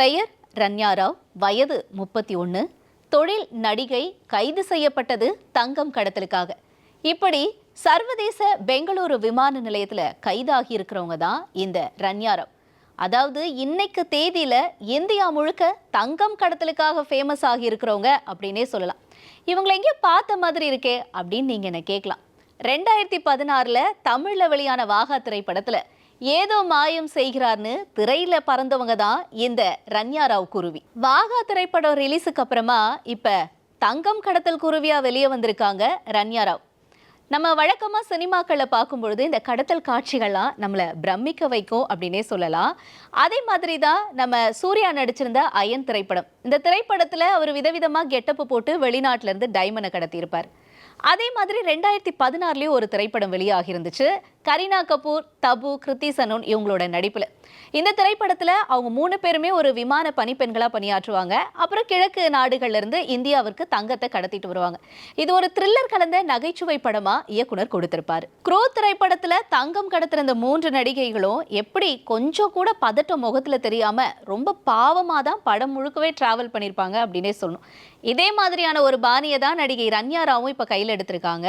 பெயர் ரன்யா ராவ், வயது 31, தொழில் நடிகை, கைது செய்யப்பட்டது தங்கம் கடத்தலுக்காக. இப்படி சர்வதேச பெங்களூரு விமான நிலையத்தில் கைதாகி இருக்கிறவங்க தான் இந்த ரன்யா ராவ். அதாவது இன்னைக்கு தேதியில இந்தியா முழுக்க தங்கம் கடத்தலுக்காக ஃபேமஸ் ஆகி இருக்கிறவங்க அப்படின்னே சொல்லலாம். இவங்களை எங்கேயோ பார்த்த மாதிரி இருக்கே அப்படின்னு நீங்க என்ன கேட்கலாம். 2016 தமிழ்ல வெளியான வாகா திரைப்படத்துல ஏதோ மாயம் செய்கிறார்னு திரையில பறந்தவங்க தான் இந்த ரன்யா ராவ் குருவி. வாகா திரைப்படம் ரிலீஸுக்கு அப்புறமா இப்ப தங்கம் கடத்தல் குருவியா வெளியே வந்திருக்காங்க ரன்யா ராவ். நம்ம வழக்கமாக சினிமாக்களில் பார்க்கும்பொழுது இந்த கடத்தல் காட்சிகள்லாம் நம்மளை பிரமிக்க வைக்கும் அப்படின்னே சொல்லலாம். அதே மாதிரி தான் நம்ம சூர்யா நடிச்சிருந்த அயன் திரைப்படம். இந்த திரைப்படத்தில் அவர் விதவிதமாக கெட்டப்பு போட்டு வெளிநாட்டிலேருந்து டைமண்டை கடத்தியிருப்பார். அதே மாதிரி 2016 ஒரு திரைப்படம் வெளியாகி இருந்துச்சு. கரீனா கபூர், தபு, கிருத்தி சனோன் இவங்களோட நடிப்பில். இந்த திரைப்படத்தில் அவங்க 3 பேருமே ஒரு விமான பணிப்பெண்களாக பணியாற்றுவாங்க. அப்புறம் கிழக்கு நாடுகள்லேருந்து இந்தியாவிற்கு தங்கத்தை கடத்திட்டு வருவாங்க. இது ஒரு த்ரில்லர் கலந்த நகைச்சுவை படமாக இயக்குனர் கொடுத்திருப்பார். க்ரோ திரைப்படத்தில் தங்கம் கடத்துற இந்த 3 நடிகைகளும் எப்படி கொஞ்சம் கூட பதட்டம் முகத்தில் தெரியாமல் ரொம்ப பாவமாக தான் படம் முழுக்கவே டிராவல் பண்ணியிருப்பாங்க அப்படின்னே சொல்லணும். இதே மாதிரியான ஒரு பாணியை தான் நடிகை ரன்யா ராவும் இப்போ கையில் எடுத்திருக்காங்க.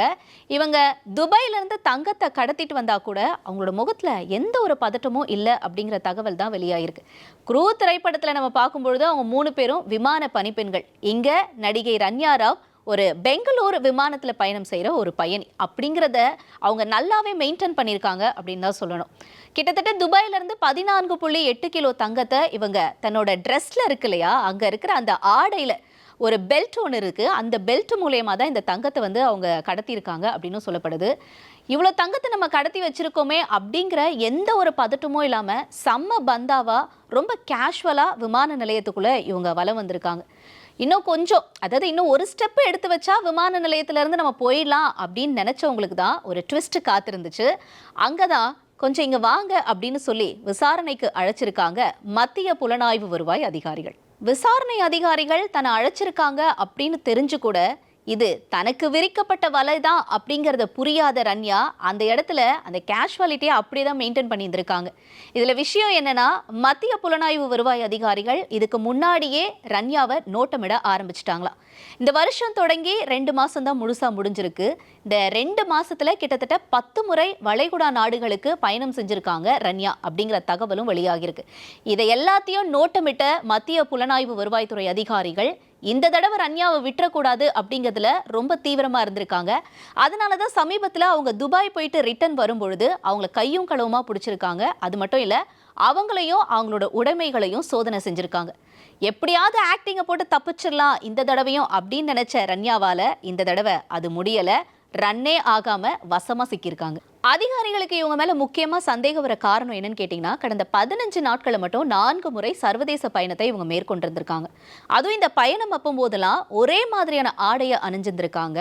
இவங்க துபாயிலிருந்து தங்கத்தை கடத்திட்டு வந்தா கூட அவங்களோட முகத்துல எந்த ஒரு பதட்டமும் இல்லை அப்படிங்கிற தகவல் தான் வெளியாயிருக்கு. க்ரூ திரைப்படத்துல நம்ம பார்க்கும்பொழுது அவங்க 3 பேரும் விமான பணிப்பெண்கள். இங்க நடிகை ரன்யா ராவ் ஒரு பெங்களூர் விமானத்துல பயணம் செய்யற ஒரு பயணி அப்படிங்கிறத அவங்க நல்லாவே மெயின்டைன் பண்ணியிருக்காங்க அப்படின்னு தான் சொல்லணும். கிட்டத்தட்ட துபாயில இருந்து 14.8 கிலோ தங்கத்தை இவங்க தன்னோட ட்ரெஸ்ல இருக்கு இல்லையா, அங்க இருக்கிற அந்த ஆடையில ஒரு பெல்ட் ஒன்று இருக்குது. அந்த பெல்ட் மூலயமா தான் இந்த தங்கத்தை அவங்க கடத்தியிருக்காங்க அப்படின்னு சொல்லப்படுது. இவ்வளோ தங்கத்தை நம்ம கடத்தி வச்சிருக்கோமே அப்படிங்கிற எந்த ஒரு பதட்டமும் இல்லாமல் செம்ம பந்தாவா ரொம்ப கேஷுவலாக விமான நிலையத்துக்குள்ளே இவங்க வலம் வந்திருக்காங்க. இன்னும் கொஞ்சம், அதாவது இன்னும் ஒரு ஸ்டெப்பு எடுத்து வச்சா விமான நிலையத்திலேருந்து நம்ம போயிடலாம் அப்படின்னு நினச்சவங்களுக்கு தான் ஒரு ட்விஸ்ட் காத்திருந்துச்சு. அங்கே தான் கொஞ்சம் இங்கே வாங்க அப்படின்னு சொல்லி விசாரணைக்கு அழைச்சிருக்காங்க மத்திய புலனாய்வு வருவாய் அதிகாரிகள். விசாரணை அதிகாரிகள் தன்னை அழைச்சிருக்காங்க அப்படின்னு தெரிஞ்சு கூட இது தனக்கு விரிக்கப்பட்ட வலை தான் அப்படிங்கிறத புரியாத ரன்யா அந்த இடத்துல அந்த கேஷுவாலிட்டியை அப்படியே தான் மெயின்டைன் பண்ணியிருந்திருக்காங்க. இதில் விஷயம் என்னன்னா, மத்திய புலனாய்வு வருவாய் அதிகாரிகள் இதுக்கு முன்னாடியே ரன்யாவை நோட்டமிட ஆரம்பிச்சிட்டாங்களாம். இந்த வருஷம் தொடங்கி 2 மாதம் தான் முழுசாக முடிஞ்சிருக்கு. இந்த 2 மாதத்தில் கிட்டத்தட்ட 10 முறை வளைகுடா நாடுகளுக்கு பயணம் செஞ்சுருக்காங்க ரன்யா அப்படிங்கிற தகவலும் வெளியாகிருக்கு. இதை எல்லாத்தையும் நோட்டமிட்ட மத்திய புலனாய்வு வருவாய்த்துறை அதிகாரிகள் இந்த தடவை ரன்யாவை விட்டுறக்கூடாது அப்படிங்கிறதுல ரொம்ப தீவிரமாக இருந்திருக்காங்க. அதனால தான் சமீபத்தில் அவங்க துபாய் போயிட்டு ரிட்டர்ன் வரும்பொழுது அவங்கள கையும் களவுமாக பிடிச்சிருக்காங்க. அது மட்டும் இல்லை, அவங்களையும் அவங்களோட உடைமைகளையும் சோதனை செஞ்சுருக்காங்க. எப்படியாவது ஆக்டிங்கை போட்டு தப்பிச்சிடலாம் இந்த தடவையும் அப்படின்னு நினைச்ச ரன்யாவால் இந்த தடவை அது முடியலை. ரன்னே ஆகாமல் வசமாக சிக்கியிருக்காங்க. அதிகாரிகளுக்கு இவங்க மேலே முக்கியமாக சந்தேகம் வர காரணம் என்னன்னு கேட்டிங்கன்னா, கடந்த 15 நாட்களை மட்டும் 4 முறை சர்வதேச பயணத்தை இவங்க மேற்கொண்டிருந்திருக்காங்க. அதுவும் இந்த பயணம் அப்போதெல்லாம் ஒரே மாதிரியான ஆடையை அணிஞ்சிருந்திருக்காங்க.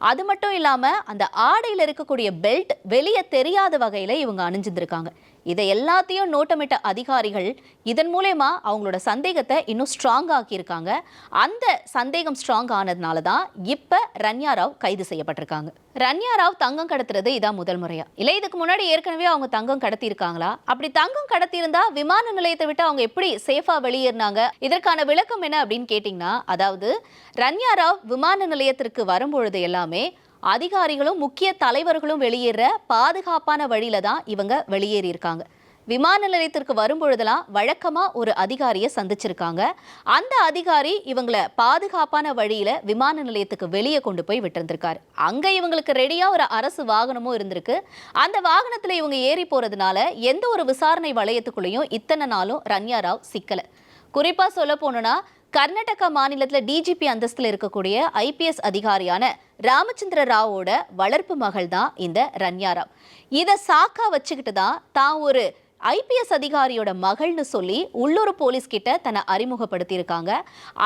அது மட்டும் இல்லாமல் அந்த ஆடையில் இருக்கக்கூடிய பெல்ட் வெளியே தெரியாத வகையில் இவங்க அணிஞ்சிருந்திருக்காங்க. இதை எல்லாத்தையும் நோட்டமிட்ட அதிகாரிகள் இதன் மூலமா அவங்களோட சந்தேகத்தை இன்னும் ஸ்ட்ராங் ஆக்கியிருக்காங்க. அந்த சந்தேகம் ஸ்ட்ராங் ஆனதுனால தான் இப்போ ரன்யா ராவ் கைது செய்யப்பட்டிருக்காங்க. ரன்யா ராவ் தங்கம் கடத்துறது இதான் முதல் முறையா இல்லை, இதுக்கு முன்னாடி ஏற்கனவே அவங்க தங்கம் கடத்தியிருக்காங்களா? அப்படி தங்கம் கடத்தியிருந்தா விமான நிலையத்தை விட்டு அவங்க எப்படி சேஃபா வெளியேறினாங்க? இதற்கான விளக்கம் என்ன அப்படின்னு கேட்டிங்கன்னா, அதாவது ரன்யா ராவ் விமான நிலையத்திற்கு வரும்பொழுது எல்லாமே அதிகாரிகளும் முக்கிய தலைவர்களும் வெளியேற பாதுகாப்பான வழியில தான் இவங்க வெளியேறி இருக்காங்க. விமான நிலையத்திற்கு வரும்பொழுதெல்லாம் வழக்கமா ஒரு அதிகாரியை சந்திச்சிருக்காங்க. அந்த அதிகாரி இவங்களை பாதுகாப்பான வழியில விமான நிலையத்துக்கு வெளியே கொண்டு போய் விட்டிருந்திருக்காரு. அங்க இவங்களுக்கு ரெடியா ஒரு அரசு வாகனமும் இருந்திருக்கு. அந்த வாகனத்துல இவங்க ஏறி போறதுனால எந்த ஒரு விசாரணை வளையத்துக்குள்ளேயும் இத்தனை நாளும் ரன்யா ராவ் சிக்கல. குறிப்பா சொல்ல போனோம்னா, கர்நாடகா மாநிலத்தில் டிஜிபி அந்தஸ்தில் இருக்கக்கூடிய ஐபிஎஸ் அதிகாரியான ராமச்சந்திர ராவோட வளர்ப்பு மகள் தான் இந்த ரன்யா ராவ். இதை சாக்கா வச்சுக்கிட்டு தான் ஒரு ஐபிஎஸ் அதிகாரியோட மகள்னு சொல்லி உள்ளூர் போலீஸ் கிட்ட தன்னை அறிமுகப்படுத்தி இருக்காங்க.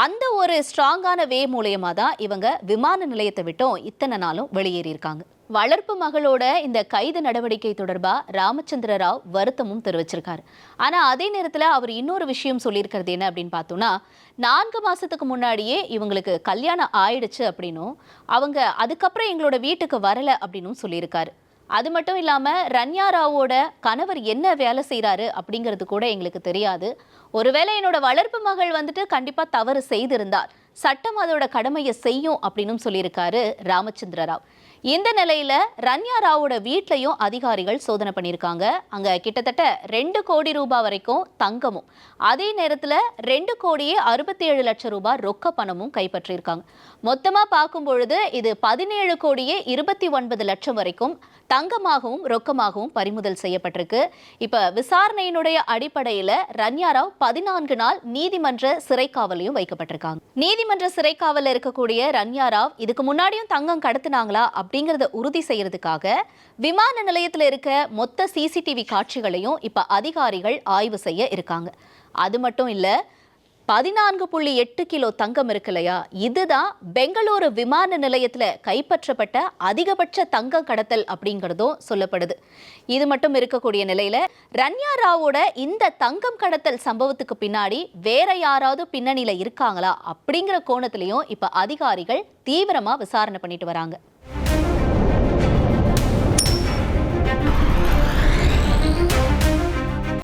அந்த ஒரு ஸ்ட்ராங்கான வே மூலயமா தான் இவங்க விமான நிலையத்தை விட்டும் இத்தனை நாளும் வெளியேறி இருக்காங்க. வளர்ப்பு மகளோட இந்த கைது நடவடிக்கை தொடர்பா ராமச்சந்திர ராவ் வருத்தமும் தெரிவிச்சிருக்காரு. ஆனா அதே நேரத்துல அவர் இன்னொரு விஷயம் சொல்லியிருக்கிறது என்ன அப்படின்னு பார்த்தோம்னா, 4 மாசத்துக்கு முன்னாடியே இவங்களுக்கு கல்யாணம் ஆயிடுச்சு அப்படின்னும் அவங்க அதுக்கப்புறம் எங்களோட வீட்டுக்கு வரல அப்படின்னும் சொல்லியிருக்காரு. அது மட்டும் இல்லாம ரன்யா ராவோட கணவர் என்ன வேலை செய்யறாரு அப்படிங்கிறது கூட எங்களுக்கு தெரியாது. ஒருவேளை என்னோட வளர்ப்பு மகள் வந்துட்டு கண்டிப்பா தவறு செய்திருந்தார், சட்டம் அதோட கடமையை செய்யும் அப்படின்னு சொல்லியிருக்காரு ராமச்சந்திர ராவ். இந்த நிலையில ரன்யா ராவோட வீட்லயும் அதிகாரிகள் சோதனை பண்ணியிருக்காங்க. அங்க கிட்டத்தட்ட 2 கோடி ரூபாய் வரைக்கும் தங்கமும், அதே நேரத்துல 2 கோடியே 67 லட்சம் ரூபாய் ரொக்க பணமும் கைப்பற்றியிருக்காங்க. மொத்தமா பார்க்கும் பொழுது இது 17 கோடியே 29 லட்சம் வரைக்கும் தங்கமாகவும் ரொக்கமாகவும் பறிமுதல் செய்யப்பட்டிருக்கு. இப்ப விசாரணையினுடைய அடிப்படையில ரன்யா ராவ் 14 நாள் நீதிமன்ற சிறைக்காவலையும் வைக்கப்பட்டிருக்காங்க. நீதிமன்ற சிறைக்காவல இருக்கக்கூடிய ரன்யா ராவ் இதுக்கு முன்னாடியும் தங்கம் கடத்தினாங்களா அப்படிங்கறத உறுதி செய்யறதுக்காக விமான நிலையத்தில் இருக்க மொத்த சிசிடிவி காட்சிகளையும் இப்ப அதிகாரிகள் ஆய்வு செய்ய இருக்காங்க. அது மட்டும் இல்ல, 14.8 கிலோ தங்கம் இருக்கு இல்லையா, இதுதான் பெங்களூரு விமான நிலையத்துல கைப்பற்றப்பட்ட அதிகபட்ச தங்க கடத்தல் அப்படிங்கிறதும் சொல்லப்படுது. இது மட்டும் இருக்கக்கூடிய நிலையில ரன்யா ராவோட இந்த தங்கம் கடத்தல் சம்பவத்துக்கு பின்னாடி வேற யாராவது பின்னணியில இருக்காங்களா அப்படிங்கிற கோணத்திலையும் இப்ப அதிகாரிகள் தீவிரமா விசாரணை பண்ணிட்டு வராங்க.